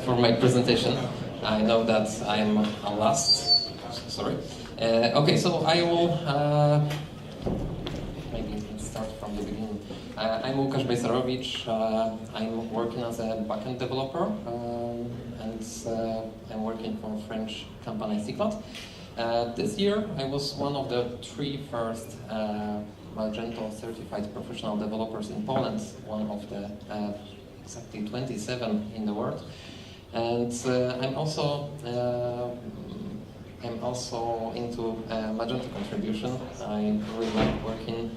for my presentation. I know that I'm last. Sorry. Okay, so I will maybe start from the beginning. I'm Łukasz Bajsarowicz. I'm working as a backend developer, and I'm working for a French company Cyclad. This year, I was one of the 3 first Magento certified professional developers in Poland, one of the exactly 27 in the world. And I'm also into Magento contribution. I really like working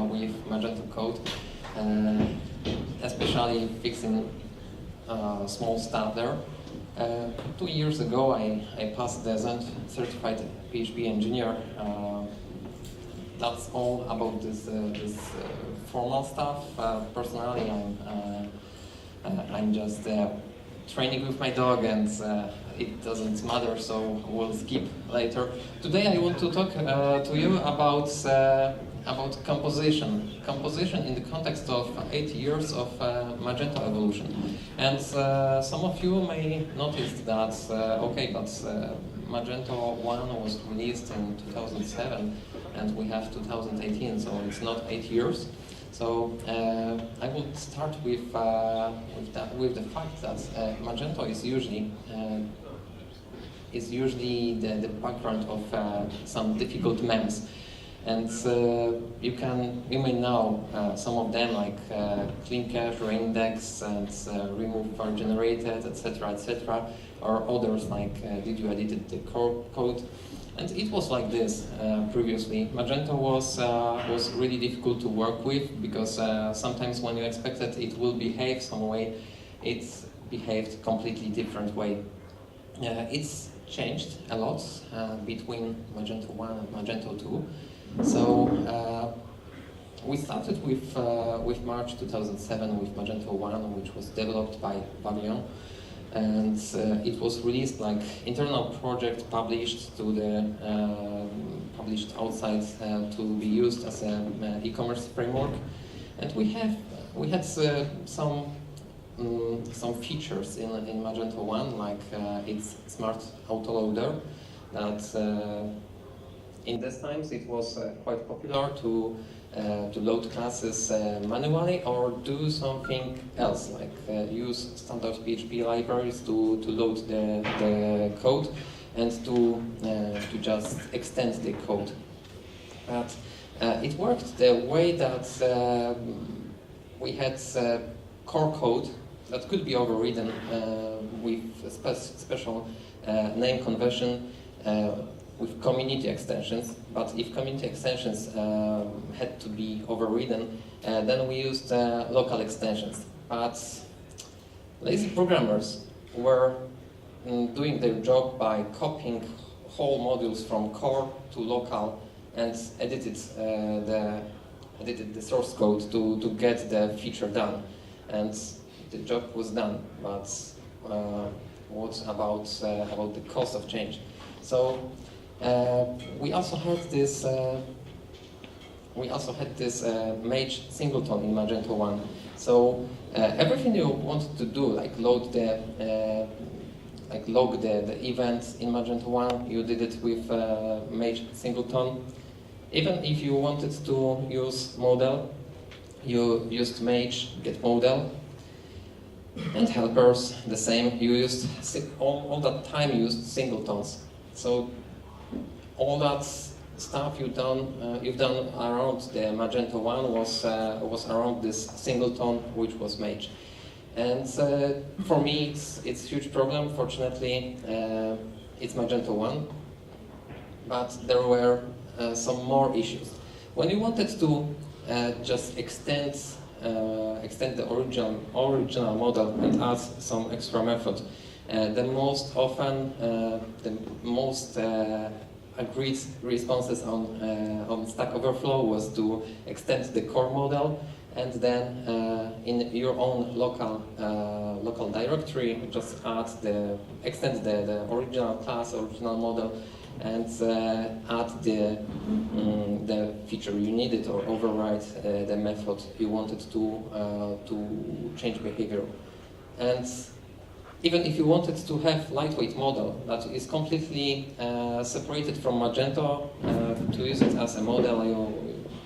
with Magento code, especially fixing small stuff there. 2 years ago, I passed the certified PHP engineer. That's all about this formal stuff. Personally, I'm just training with my dog, and it doesn't matter, so we'll skip later. Today I want to talk to you about composition. Composition in the context of 8 years of Magento evolution. And some of you may notice that, Magento One was released in 2007, and we have 2018, so it's not 8 years. So I will start with the fact that Magento is usually the background of some difficult memes, and you may know some of them, like clean cache, reindex, and remove var generated, etc., or others like did you edit the code. And it was like this previously. Magento was really difficult to work with, because sometimes when you expected it will behave some way, it behaved completely different way. It's changed a lot between Magento 1 and Magento 2. So we started with March 2007 with Magento 1, which was developed by Pavilion. And it was released like internal project, published outside to be used as an e-commerce framework. And we had some features in Magento 1, like its smart autoloader, that in these times it was quite popular to load classes manually, or do something else, like use standard PHP libraries to load the code and to just extend the code. But it worked the way that we had core code that could be overridden with a special name conversion with community extensions. But if community extensions had to be overridden, then we used local extensions. But lazy programmers were doing their job by copying whole modules from core to local and edited the source code to get the feature done. And the job was done, but what about the cost of change? So we also had this mage singleton in Magento 1. So everything you wanted to do, like log the events in Magento 1, you did it with mage singleton. Even if you wanted to use model, you used mage get model. And helpers, the same. You used all that time you used singletons. So all that stuff you've done around the Magento 1 was around this singleton, which was mage. And for me, it's a huge problem. Fortunately, it's Magento 1, but there were some more issues. When you wanted to just extend the original model and add some extra method, the most agreed responses on Stack Overflow was to extend the core model, and then in your own local directory just extend the original class, original model, and add the feature you needed, or override the method you wanted to change behavior. And even if you wanted to have lightweight model that is completely separated from Magento, to use it as a model,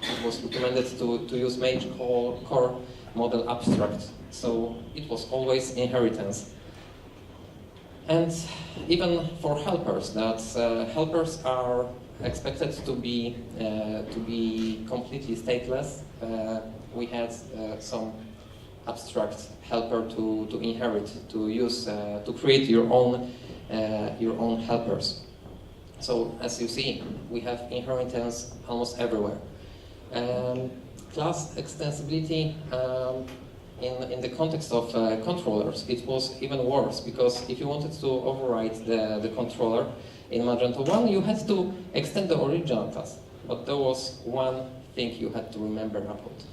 it was recommended to use Mage core model abstract. So it was always inheritance. And even for helpers, that helpers are expected to be completely stateless. We had some abstract helper to inherit, to use, to create your own helpers. So as you see, we have inheritance almost everywhere. Class extensibility, in the context of controllers, it was even worse, because if you wanted to override the controller in Magento One, you had to extend the original class. But there was one thing you had to remember about.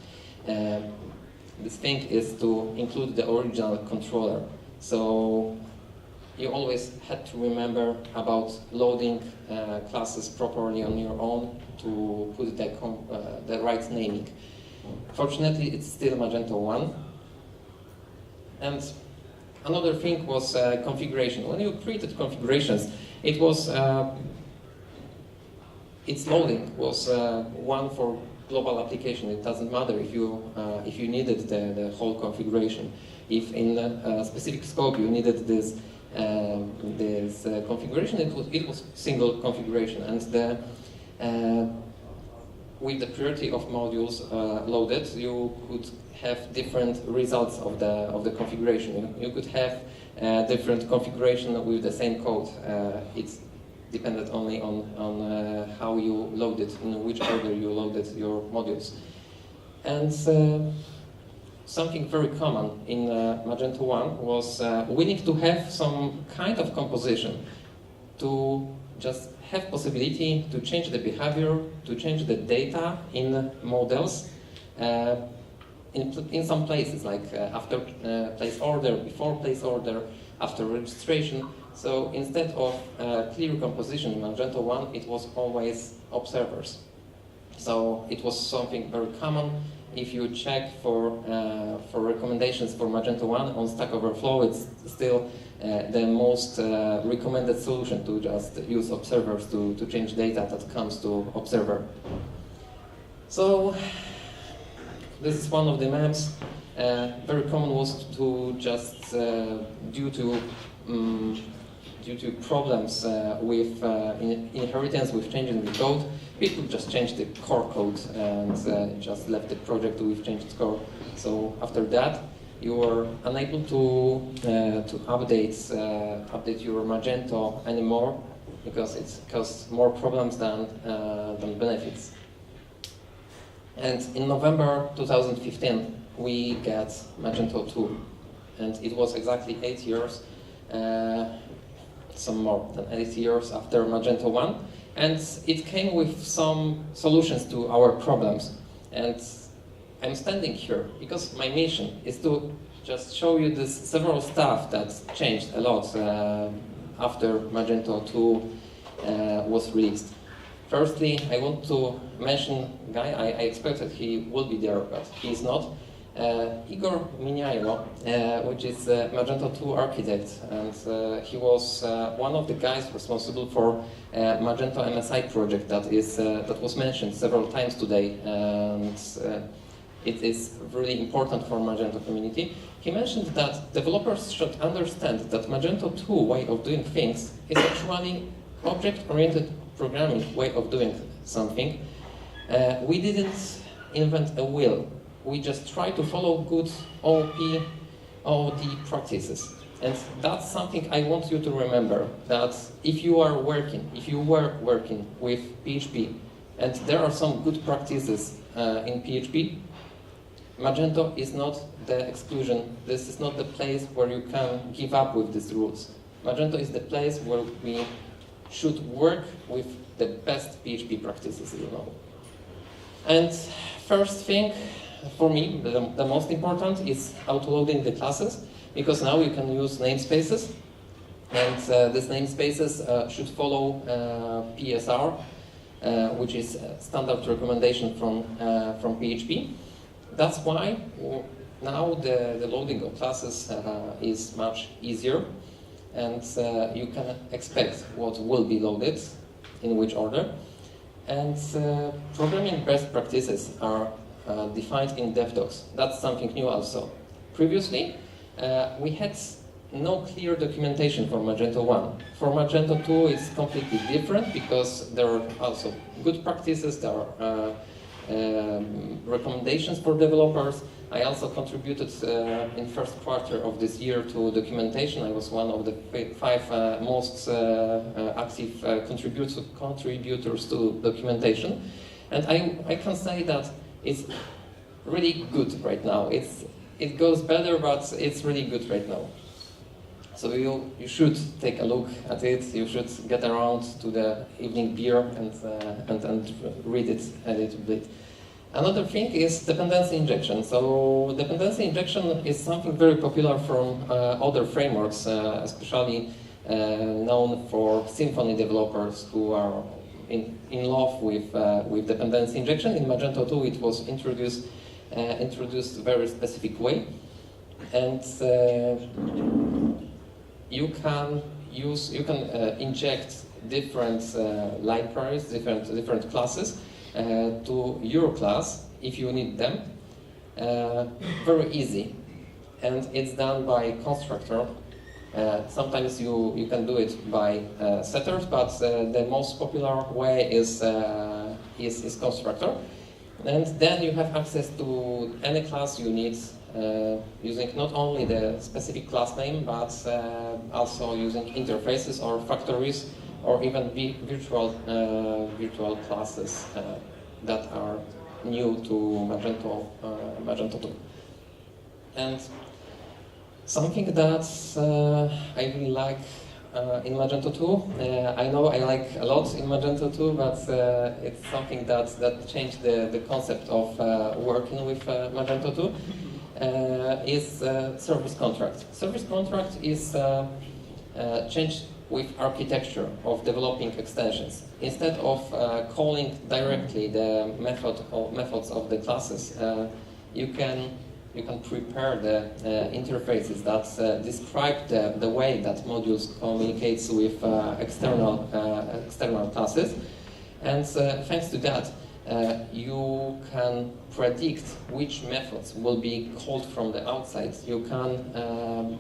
This thing is to include the original controller. So you always had to remember about loading classes properly on your own to put the right naming. Fortunately, it's still Magento One. And another thing was configuration. When you created configurations, it was its loading was one for global application. It doesn't matter if you needed the whole configuration. If in a specific scope you needed this configuration, it was single configuration, and with the priority of modules loaded, you could have different results of the configuration. You could have different configuration with the same code. It's depended only on how you loaded, in which order you loaded your modules. And something very common in Magento One was we need to have some kind of composition to just have possibility to change the behavior, to change the data in models in some places, like after place order, before place order, after registration. So instead of clear composition in Magento One, it was always observers. So it was something very common. If you check for recommendations for Magento One on Stack Overflow, it's still the most recommended solution to just use observers to change data that comes to observer. So this is one of the memes. Very common was to just due to problems with inheritance, with changing the code, people just changed the core code and just left the project with changed core. So after that, you were unable to update your Magento anymore, because it caused more problems than benefits. And in November 2015, we got Magento 2, and it was exactly 8 years. Some more than 8 years after Magento 1, and it came with some solutions to our problems. And I'm standing here because my mission is to just show you this several stuff that changed a lot after Magento 2 was released. Firstly, I want to mention a guy. I expected he would be there, but he's not. Igor Miniailo, which is Magento 2 architect, and he was one of the guys responsible for Magento MSI project that was mentioned several times today, and it is really important for Magento community. He mentioned that developers should understand that Magento 2 way of doing things is actually object-oriented programming way of doing something. We didn't invent a wheel. We just try to follow good OOD practices. And that's something I want you to remember, that if you were working with PHP, and there are some good practices in PHP, Magento is not the exclusion. This is not the place where you can give up with these rules. Magento is the place where we should work with the best PHP practices, you know. And first thing, for me, the most important is autoloading the classes, because now you can use namespaces, and these namespaces should follow PSR, which is a standard recommendation from PHP. That's why now the loading of classes is much easier, and you can expect what will be loaded, in which order. And programming best practices are defined in DevDocs. That's something new also. Previously, we had no clear documentation for Magento One. For Magento 2, it's completely different because there are also good practices, there are recommendations for developers. I also contributed in first quarter of this year to documentation. I was one of the 5 most active contributors to documentation. And I can say that it's really good right now. It goes better, but it's really good right now. So you should take a look at it. You should get around to the evening beer and read it a little bit. Another thing is dependency injection. So dependency injection is something very popular from other frameworks, especially known for Symfony developers who are in love with dependency injection. In Magento 2, it was introduced a very specific way, and you can inject different libraries, different classes to your class if you need them. Very easy, and it's done by constructor. Sometimes you can do it by setters, but the most popular way is constructor. And then you have access to any class you need, using not only the specific class name, but also using interfaces or factories, or even virtual classes that are new to Magento 2. And something that I really like in Magento 2, I know I like a lot in Magento 2, but it's something that changed the concept of working with Magento 2, is service contract. Service contract is changed with architecture of developing extensions. Instead of calling directly the methods of the classes, you can prepare the interfaces that describe the way that modules communicates with external classes, and thanks to that, you can predict which methods will be called from the outside. You can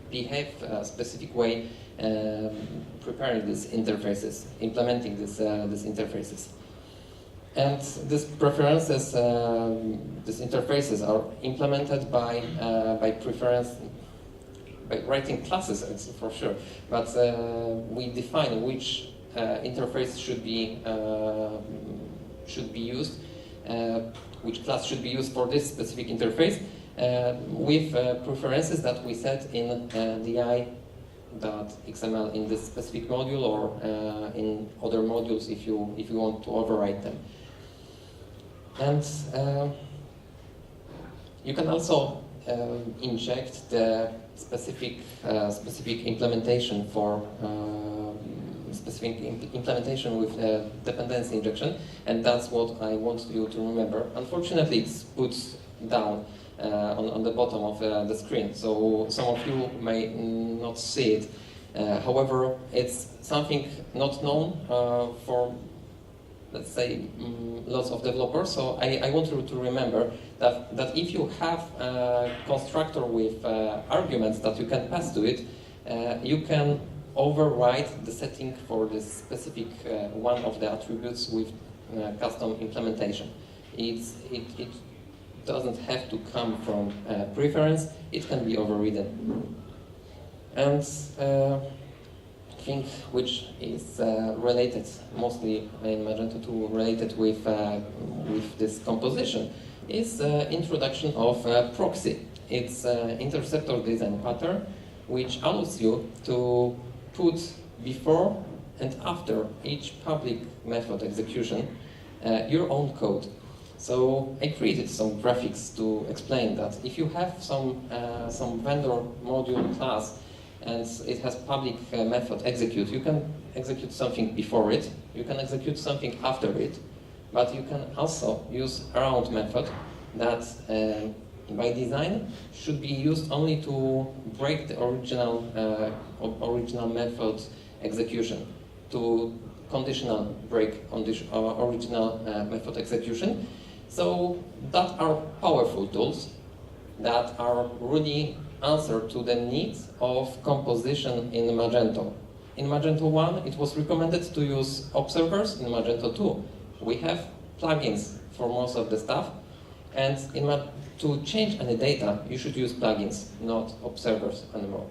behave a specific way, preparing these interfaces, implementing these interfaces. And these preferences, these interfaces are implemented by preference, by writing classes, for sure. But we define which interface should be used, which class should be used for this specific interface, with preferences that we set in di.xml in this specific module, or in other modules if you want to override them. And you can also inject the specific implementation for with dependency injection, and that's what I want you to remember. Unfortunately, it's put down on the bottom of the screen, so some of you may not see it. However, it's something not known for, let's say, lots of developers. So I want you to remember that if you have a constructor with arguments that you can pass to it, you can override the setting for this specific one of the attributes with custom implementation. It doesn't have to come from preference, it can be overridden. And thing which is related, mostly in Magento 2, related with this composition, is introduction of proxy. It's interceptor design pattern, which allows you to put before and after each public method execution your own code. So I created some graphics to explain that if you have some vendor module class and it has public method execute, you can execute something before it, you can execute something after it, but you can also use around method that by design, should be used only to break the original method execution, to conditional break on the original method execution. So that are powerful tools that are really answer to the needs of composition in Magento. In Magento 1, it was recommended to use observers. In Magento 2, we have plugins for most of the stuff. And to change any data, you should use plugins, not observers anymore.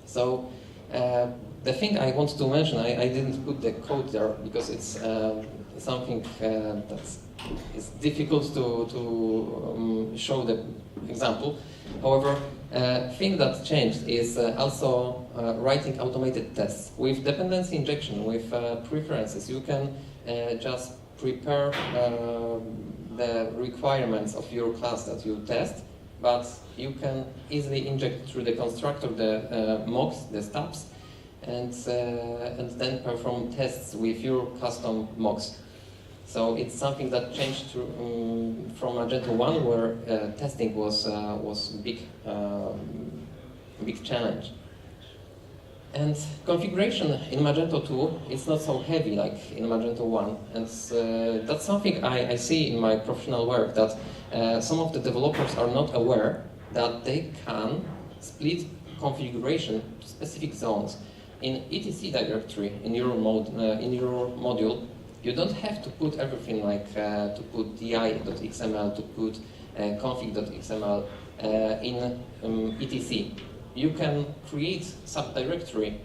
So the thing I want to mention, I didn't put the code there because it's something that is difficult to show the example. However, thing that changed is also writing automated tests. With dependency injection, with preferences, you can just prepare the requirements of your class that you test, but you can easily inject through the constructor the mocks, the stubs, and then perform tests with your custom mocks. So it's something that changed from Magento 1, where testing was big challenge. And configuration in Magento 2 is not so heavy like in Magento 1, and that's something I see in my professional work, that some of the developers are not aware that they can split configuration to specific zones. In etc directory, in your module, you don't have to put everything like to put di.xml, to put config.xml in etc. You can create subdirectory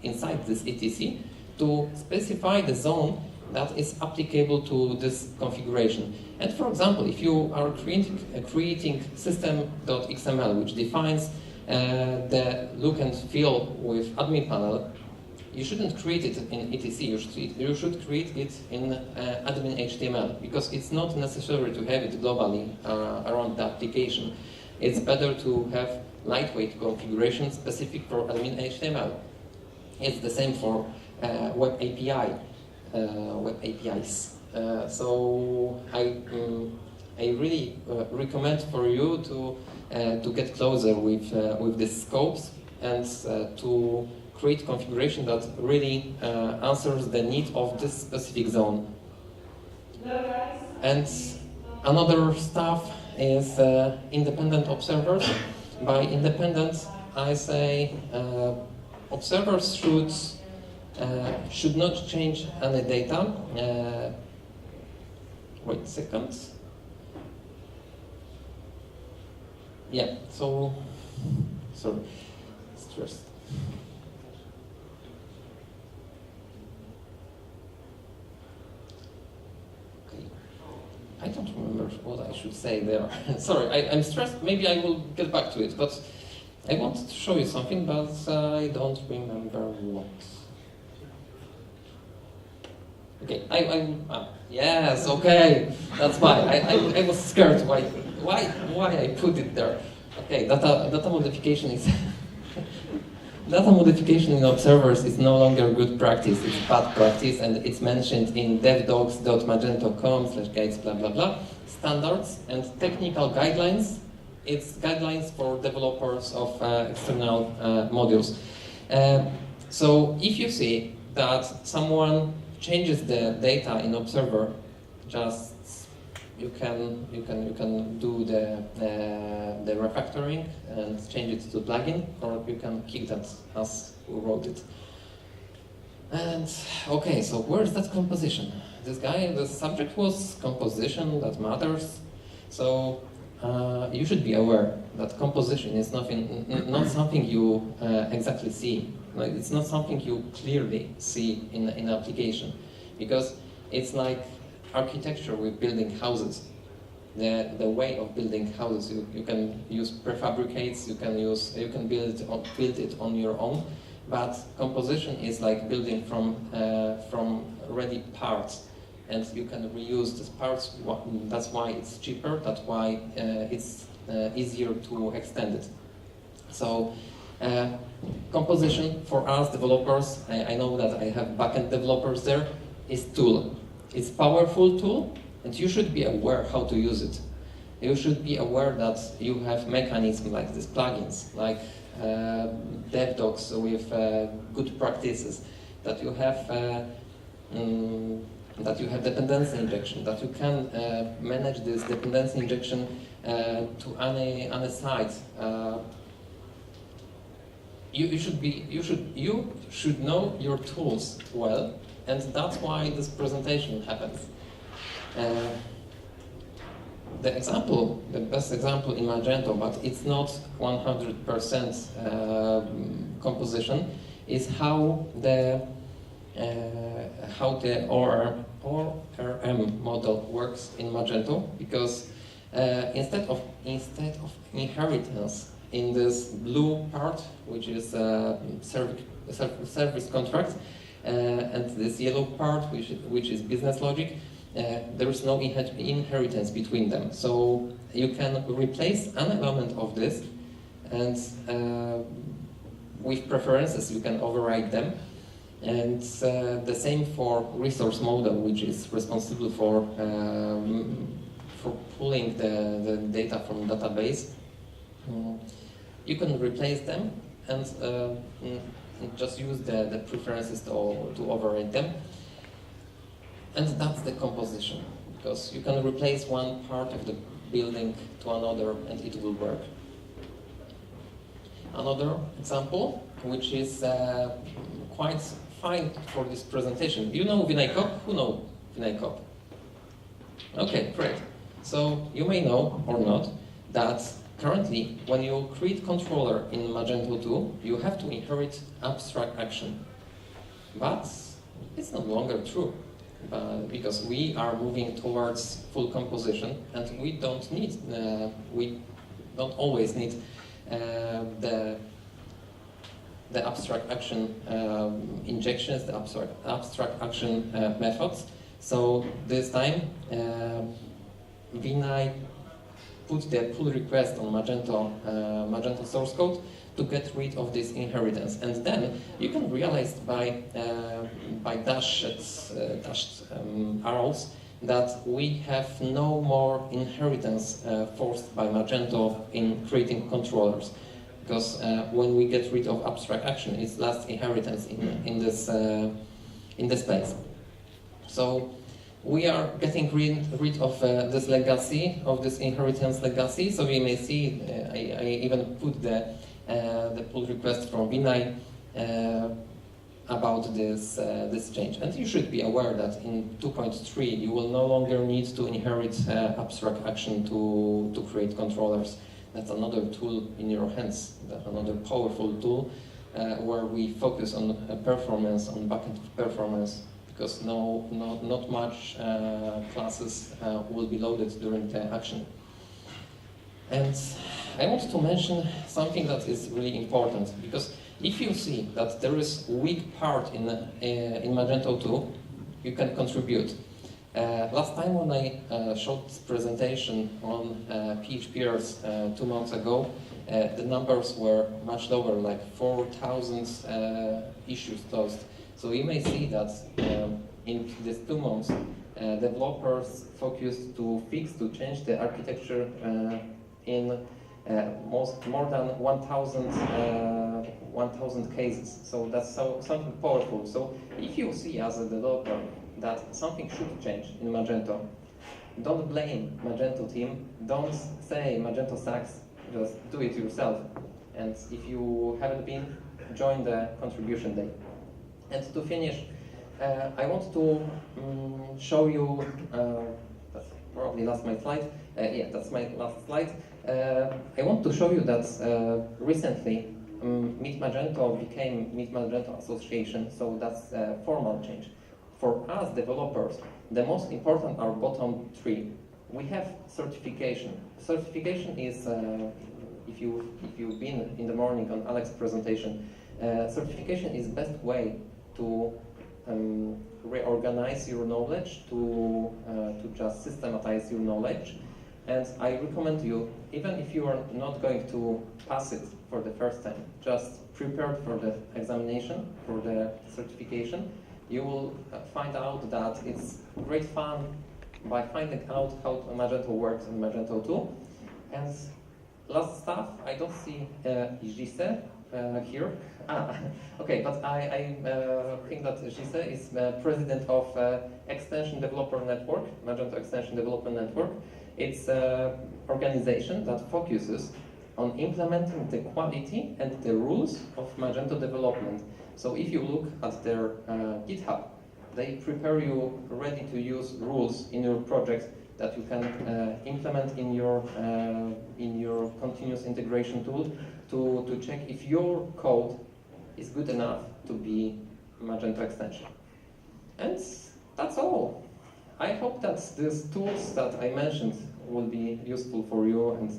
inside this etc to specify the zone that is applicable to this configuration. And for example, if you are creating system.xml, which defines the look and feel with admin panel, you shouldn't create it in etc. You should create it in admin HTML, because it's not necessary to have it globally around the application. It's better to have lightweight configuration specific for admin HTML. It's the same for web APIs. So I really recommend for you to get closer with these scopes and to create configuration that really answers the need of this specific zone. And another stuff is independent observers. By independent, I say observers should not change any data. Wait a second. Yeah, so, sorry, stressed. Okay, I don't remember what I should say there. Sorry, I'm stressed. Maybe I will get back to it, but I wanted to show you something, but I don't remember what. Okay, yes, okay, that's why. I was scared why I put it there. Okay, data modification is data modification in observers is no longer good practice, it's bad practice, and it's mentioned in devdocs.magento.com/guides blah blah blah. Standards and technical guidelines. It's guidelines for developers of external modules. So if you see that someone changes the data in observer, just you can do the refactoring and change it to plugin, or you can keep that as who wrote it. And okay, so where's that composition? The subject was composition, that matters. So you should be aware that composition is not something you exactly see. Like, it's not something you clearly see in an application, because it's like architecture with building houses. The way of building houses, you can use prefabricates, you can build it on your own, but composition is like building from ready parts, and you can reuse these parts. That's why it's cheaper. That's why it's easier to extend it. So. Composition for us developers, I know that I have backend developers there, is tool. It's powerful tool, and you should be aware how to use it. you should be aware that you have mechanisms like these plugins, like dev docs with good practices, that you have dependency injection, that you can manage this dependency injection to any site. You should know your tools well, and that's why this presentation happens. The best example in Magento, but it's not 100% composition, is how the ORM model works in Magento, because instead of inheritance in this blue part, which is service contract, and this yellow part, which is business logic, there is no inheritance between them. So you can replace an element of this, and with preferences you can override them. And the same for resource model, which is responsible for pulling the data from database. You can replace them and just use the preferences to override them. And that's the composition, because you can replace one part of the building to another and it will work. Another example, which is quite fine for this presentation. You know Vinaycop? Who knows Vinaycop? Okay, great. So you may know or not that currently when you create controller in Magento 2, you have to inherit abstract action. But it's no longer true. Because we are moving towards full composition, and we don't always need the abstract action injections, the abstract action methods. So this time, Vinay put the pull request on Magento source code to get rid of this inheritance, and then you can realize by dashed arrows that we have no more inheritance forced by Magento in creating controllers, because when we get rid of abstract action, it's last inheritance in this space. So we are getting rid of this legacy, of this inheritance legacy. So we may see I even put the pull request from Vinay about this change. And you should be aware that in 2.3 you will no longer need to inherit abstract action to create controllers. That's another tool in your hands, another powerful tool where we focus on performance, on backend performance, because not much classes will be loaded during the action. And I want to mention something that is really important, because if you see that there is a weak part in Magento 2, you can contribute. Last time when I showed this presentation on PHPers 2 months ago, the numbers were much lower, like 4,000 issues closed. So you may see that in these 2 months, developers focused to change the architecture in more than 1,000 cases. So that's something powerful. So if you see as a developer that something should change in Magento, don't blame Magento team. Don't say Magento sucks. Just do it yourself. And if you haven't been, join the contribution day. And to finish, I want to show you. That's probably my slide. Yeah, that's my last slide. I want to show you that recently Meet Magento became Meet Magento Association, so that's a formal change. For us developers, the most important are bottom 3. We have certification. Certification is, if you've been in the morning on Alex's presentation, certification is best way to reorganize your knowledge, to just systematize your knowledge. And I recommend you, even if you are not going to pass it for the first time, just prepare for the examination, for the certification. You will find out that it's great fun by finding out how Magento works in Magento 2. And last stuff, I don't see Gise here. Okay, but I think that Gise is president of Extension Developer Network, Magento Extension Development Network. It's an organization that focuses on implementing the quality and the rules of Magento development. So if you look at their GitHub, they prepare you ready-to-use rules in your project that you can implement in your continuous integration tool to check if your code is good enough to be Magento extension. And that's all. I hope that these tools that I mentioned will be useful for you, and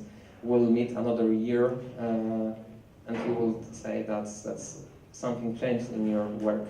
we'll meet another year and you will say that's something changed in your work.